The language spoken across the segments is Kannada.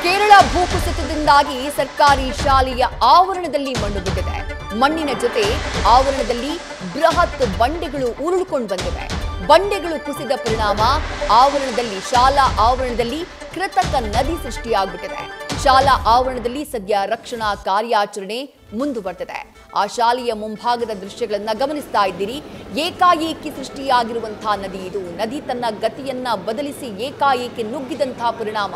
ಕೇರಳ ಭೂಕುಸಿತದಿಂದಾಗಿ ಸರ್ಕಾರಿ ಶಾಲೆಯ ಆವರಣದಲ್ಲಿ ಮಣ್ಣು ಬಿದ್ದಿದೆ. ಮಣ್ಣಿನ ಜೊತೆ ಆವರಣದಲ್ಲಿ ಬೃಹತ್ ಬಂಡೆಗಳು ಉರುಳಿಕೊಂಡು ಬಂದಿವೆ. ಬಂಡೆಗಳು ಕುಸಿದ ಪರಿಣಾಮ ಶಾಲಾ ಆವರಣದಲ್ಲಿ ಕೃತಕ ನದಿ ಸೃಷ್ಟಿಯಾಗ್ಬಿಟ್ಟಿದೆ. ಶಾಲಾ ಆವರಣದಲ್ಲಿ ಸದ್ಯ ರಕ್ಷಣಾ ಕಾರ್ಯಾಚರಣೆ ಮುಂದುವರೆದಿದೆ. ಆ ಶಾಲೆಯ ಮುಂಭಾಗದ ದೃಶ್ಯಗಳನ್ನ ಗಮನಿಸ್ತಾ ಇದ್ದೀರಿ. ಏಕಾಏಕಿ ಸೃಷ್ಟಿಯಾಗಿರುವಂತಹ ನದಿ ಇದು. ನದಿ ತನ್ನ ಗತಿಯನ್ನ ಬದಲಿಸಿ ಏಕಾಏಕಿ ನುಗ್ಗಿದಂತಹ ಪರಿಣಾಮ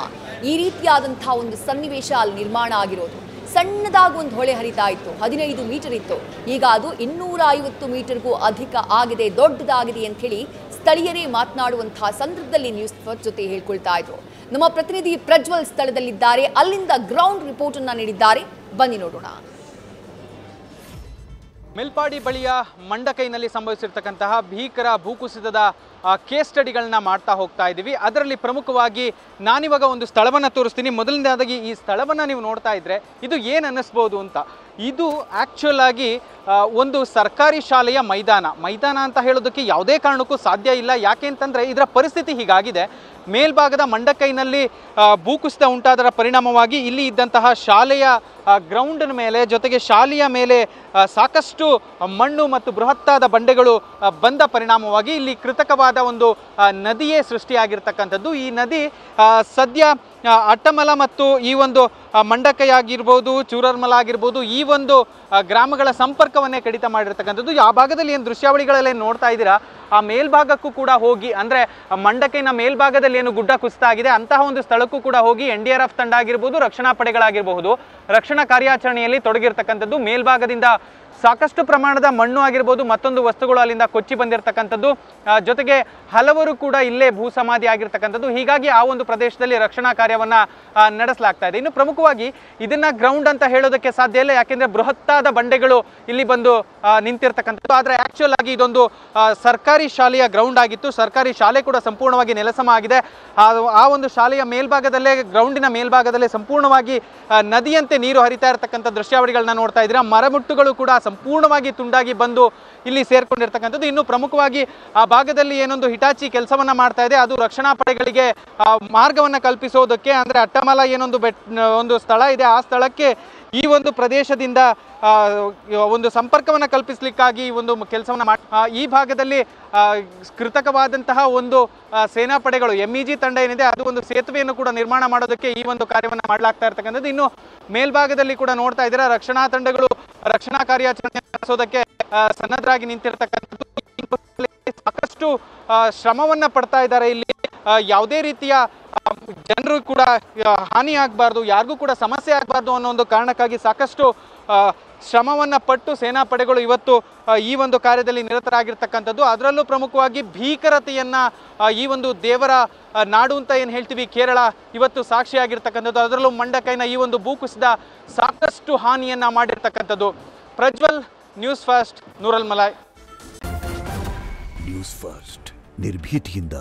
ಈ ರೀತಿಯಾದಂತಹ ಒಂದು ಸನ್ನಿವೇಶ ಅಲ್ಲಿ ನಿರ್ಮಾಣ ಆಗಿರೋದು. ಸಣ್ಣದಾಗಿ ಒಂದು ಹೊಳೆ ಹರಿತಾ ಇತ್ತು, 15 ಮೀಟರ್ ಇತ್ತು. ಈಗ ಅದು 250 ಮೀಟರ್ಗೂ ಅಧಿಕ ಆಗಿದೆ, ದೊಡ್ಡದಾಗಿದೆ ಅಂತ ಹೇಳಿ ಸ್ಥಳೀಯರೇ ಮಾತನಾಡುವಂತಹ ಸಂದರ್ಭದಲ್ಲಿ ನ್ಯೂಸ್ ಫಸ್ಟ್ ಜೊತೆ ಹೇಳ್ಕೊಳ್ತಾ ಇದ್ರು. ನಮ್ಮ ಪ್ರತಿನಿಧಿ ಪ್ರಜ್ವಲ್ ಸ್ಥಳದಲ್ಲಿದ್ದಾರೆ, ಅಲ್ಲಿಂದ ಗ್ರೌಂಡ್ ರಿಪೋರ್ಟ್ ಅನ್ನ ನೀಡಿದ್ದಾರೆ. ಬನ್ನಿ ನೋಡೋಣ. ಮೇಲ್ಪಾಡಿ ಬಳಿಯ ಮಂಡಕೈನಲ್ಲಿ ಸಂಭವಿಸಿರ್ತಕ್ಕಂತಹ ಭೀಕರ ಭೂಕುಸಿತದ ಕೇಸ್ ಸ್ಟಡಿಗಳನ್ನ ಮಾಡ್ತಾ ಹೋಗ್ತಾ ಇದ್ದೀವಿ. ಅದರಲ್ಲಿ ಪ್ರಮುಖವಾಗಿ ನಾನಿವಾಗ ಒಂದು ಸ್ಥಳವನ್ನು ತೋರಿಸ್ತೀನಿ. ಮೊದಲನೇದಾಗಿ ಈ ಸ್ಥಳವನ್ನು ನೀವು ನೋಡ್ತಾ ಇದ್ರೆ ಇದು ಏನು ಅನ್ನಿಸ್ಬೋದು ಅಂತ. ಇದು ಆ್ಯಕ್ಚುಲ್ ಆಗಿ ಒಂದು ಸರ್ಕಾರಿ ಶಾಲೆಯ ಮೈದಾನ ಅಂತ ಹೇಳೋದಕ್ಕೆ ಯಾವುದೇ ಕಾರಣಕ್ಕೂ ಸಾಧ್ಯ ಇಲ್ಲ. ಯಾಕೆ ಅಂತಂದರೆ ಇದರ ಪರಿಸ್ಥಿತಿ ಹೀಗಾಗಿದೆ. ಮೇಲ್ಭಾಗದ ಮಂಡಕೈನಲ್ಲಿ ಭೂಕುಸಿತ ಉಂಟಾದರ ಪರಿಣಾಮವಾಗಿ ಇಲ್ಲಿ ಇದ್ದಂತಹ ಶಾಲೆಯ ಗ್ರೌಂಡಿನ ಮೇಲೆ ಜೊತೆಗೆ ಶಾಲೆಯ ಮೇಲೆ ಸಾಕಷ್ಟು ಮಣ್ಣು ಮತ್ತು ಬೃಹತ್ತಾದ ಬಂಡೆಗಳು ಬಂದ ಪರಿಣಾಮವಾಗಿ ಇಲ್ಲಿ ಕೃತಕವಾದ ಒಂದು ನದಿಯೇ ಸೃಷ್ಟಿಯಾಗಿರ್ತಕ್ಕಂಥದ್ದು. ಈ ನದಿ ಸದ್ಯ ಅಟ್ಟಮಲ ಮತ್ತು ಈ ಒಂದು ಮಂಡಕೈ ಆಗಿರ್ಬೋದು, ಚೂರರ್ಮಲ ಆಗಿರ್ಬೋದು, ಈ ಒಂದು ಗ್ರಾಮಗಳ ಸಂಪರ್ಕವನ್ನೇ ಕಡಿತ ಮಾಡಿರ್ತಕ್ಕಂಥದ್ದು. ಆ ಭಾಗದಲ್ಲಿ ಏನು ದೃಶ್ಯಾವಳಿಗಳಲ್ಲೇ ನೋಡ್ತಾ ಇದ್ದೀರಾ, ಆ ಮೇಲ್ಭಾಗಕ್ಕೂ ಕೂಡ ಹೋಗಿ, ಅಂದರೆ ಮಂಡಕೈನ ಮೇಲ್ಭಾಗದಲ್ಲಿ ಏನು ಗುಡ್ಡ ಕುಸಿತ ಆಗಿದೆ ಅಂತಹ ಒಂದು ಸ್ಥಳಕ್ಕೂ ಕೂಡ ಹೋಗಿ NDRF ತಂಡ ಆಗಿರ್ಬೋದು, ರಕ್ಷಣಾ ಪಡೆಗಳಾಗಿರಬಹುದು, ರಕ್ಷಣಾ ಕಾರ್ಯಾಚರಣೆಯಲ್ಲಿ ತೊಡಗಿರ್ತಕ್ಕಂಥದ್ದು. ಮೇಲ್ಭಾಗದಿಂದ ಸಾಕಷ್ಟು ಪ್ರಮಾಣದ ಮಣ್ಣು ಆಗಿರ್ಬೋದು, ಮತ್ತೊಂದು ವಸ್ತುಗಳು ಅಲ್ಲಿಂದ ಕೊಚ್ಚಿ ಬಂದಿರತಕ್ಕಂಥದ್ದು. ಜೊತೆಗೆ ಹಲವರು ಕೂಡ ಇಲ್ಲೇ ಭೂ ಸಮಾಧಿ ಆಗಿರ್ತಕ್ಕಂಥದ್ದು. ಹೀಗಾಗಿ ಆ ಒಂದು ಪ್ರದೇಶದಲ್ಲಿ ರಕ್ಷಣಾ ಕಾರ್ಯವನ್ನು ನಡೆಸಲಾಗ್ತಾ ಇದೆ. ಇನ್ನು ಪ್ರಮುಖವಾಗಿ ಇದನ್ನ ಗ್ರೌಂಡ್ ಅಂತ ಹೇಳೋದಕ್ಕೆ ಸಾಧ್ಯ ಇಲ್ಲ, ಯಾಕೆಂದ್ರೆ ಬೃಹತ್ತಾದ ಬಂಡೆಗಳು ಇಲ್ಲಿ ಬಂದು ನಿಂತಿರ್ತಕ್ಕಂಥದ್ದು. ಆದರೆ ಆಕ್ಚುಲ್ ಆಗಿ ಇದೊಂದು ಸರ್ಕಾರಿ ಶಾಲೆಯ ಗ್ರೌಂಡ್ ಆಗಿತ್ತು. ಸರ್ಕಾರಿ ಶಾಲೆ ಕೂಡ ಸಂಪೂರ್ಣವಾಗಿ ನೆಲಸಮ ಆಗಿದೆ. ಆ ಒಂದು ಶಾಲೆಯ ಮೇಲ್ಭಾಗದಲ್ಲೇ, ಗ್ರೌಂಡಿನ ಮೇಲ್ಭಾಗದಲ್ಲೇ ಸಂಪೂರ್ಣವಾಗಿ ನದಿಯಂತೆ ನೀರು ಹರಿತಾ ಇರತಕ್ಕಂಥ ದೃಶ್ಯಾವಳಿಗಳನ್ನ ನೋಡ್ತಾ ಇದ್ದೀರಾ. ಮರಮುಟ್ಟುಗಳು ಕೂಡ ಸಂಪೂರ್ಣವಾಗಿ ತುಂಡಾಗಿ ಬಂದು ಇಲ್ಲಿ ಸೇರ್ಕೊಂಡಿರ್ತಕ್ಕಂಥದ್ದು. ಇನ್ನು ಪ್ರಮುಖವಾಗಿ ಆ ಭಾಗದಲ್ಲಿ ಏನೊಂದು ಹಿಟಾಚಿ ಕೆಲಸವನ್ನ ಮಾಡ್ತಾ ಇದೆ, ಅದು ರಕ್ಷಣಾ ಪಡೆಗಳಿಗೆ ಮಾರ್ಗವನ್ನ ಕಲ್ಪಿಸೋದಕ್ಕೆ, ಅಂದ್ರೆ ಅಟ್ಟಮಲ ಏನೊಂದು ಒಂದು ಸ್ಥಳ ಇದೆ, ಆ ಸ್ಥಳಕ್ಕೆ ಈ ಒಂದು ಪ್ರದೇಶದಿಂದ ಒಂದು ಸಂಪರ್ಕವನ್ನು ಕಲ್ಪಿಸಲಿಕ್ಕಾಗಿ ಈ ಒಂದು ಕೆಲಸವನ್ನು ಈ ಭಾಗದಲ್ಲಿ ಕೃತಕವಾದಂತಹ ಒಂದು ಸೇನಾ ಪಡೆಗಳು MEG ತಂಡ ಏನಿದೆ ಅದು ಒಂದು ಸೇತುವೆಯನ್ನು ಕೂಡ ನಿರ್ಮಾಣ ಮಾಡೋದಕ್ಕೆ ಈ ಒಂದು ಕಾರ್ಯವನ್ನು ಮಾಡಲಾಗ್ತಾ ಇರ್ತಕ್ಕಂಥದ್ದು. ಇನ್ನು ಮೇಲ್ಭಾಗದಲ್ಲಿ ಕೂಡ ನೋಡ್ತಾ ಇದ್ದೀರಾ, ರಕ್ಷಣಾ ತಂಡಗಳು ರಕ್ಷಣಾ ಕಾರ್ಯಾಚರಣೆ ನಡೆಸೋದಕ್ಕೆ ಸನ್ನದ್ಧರಾಗಿ ನಿಂತಿರ್ತಕ್ಕಂಥದ್ದು. ಸಾಕಷ್ಟು ಶ್ರಮವನ್ನ ಪಡ್ತಾ ಇದ್ದಾರೆ. ಇಲ್ಲಿ ಯಾವುದೇ ರೀತಿಯ ಜನರು ಕೂಡ ಹಾನಿ ಆಗಬಾರ್ದು, ಯಾರಿಗೂ ಕೂಡ ಸಮಸ್ಯೆ ಆಗಬಾರ್ದು ಅನ್ನೋ ಒಂದು ಕಾರಣಕ್ಕಾಗಿ ಸಾಕಷ್ಟು ಶ್ರಮವನ್ನ ಪಟ್ಟು ಸೇನಾ ಪಡೆಗಳು ಇವತ್ತು ಈ ಒಂದು ಕಾರ್ಯದಲ್ಲಿ ನಿರತರಾಗಿರ್ತಕ್ಕಂಥದ್ದು. ಅದರಲ್ಲೂ ಪ್ರಮುಖವಾಗಿ ಭೀಕರತೆಯನ್ನ ಈ ಒಂದು ದೇವರ ನಾಡು ಅಂತ ಏನು ಹೇಳ್ತೀವಿ ಕೇರಳ, ಇವತ್ತು ಸಾಕ್ಷಿಯಾಗಿರ್ತಕ್ಕಂಥದ್ದು. ಅದರಲ್ಲೂ ಮಂಡಕೈನ ಈ ಒಂದು ಭೂಕುಸಿದ ಸಾಕಷ್ಟು ಹಾನಿಯನ್ನ ಮಾಡಿರ್ತಕ್ಕಂಥದ್ದು. Prajwal, news first, Nooralmala. News first ನಿರ್ಭೀತಿಯಿಂದ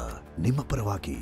ನಿಮ್ಮ ಪರವಾಗಿ.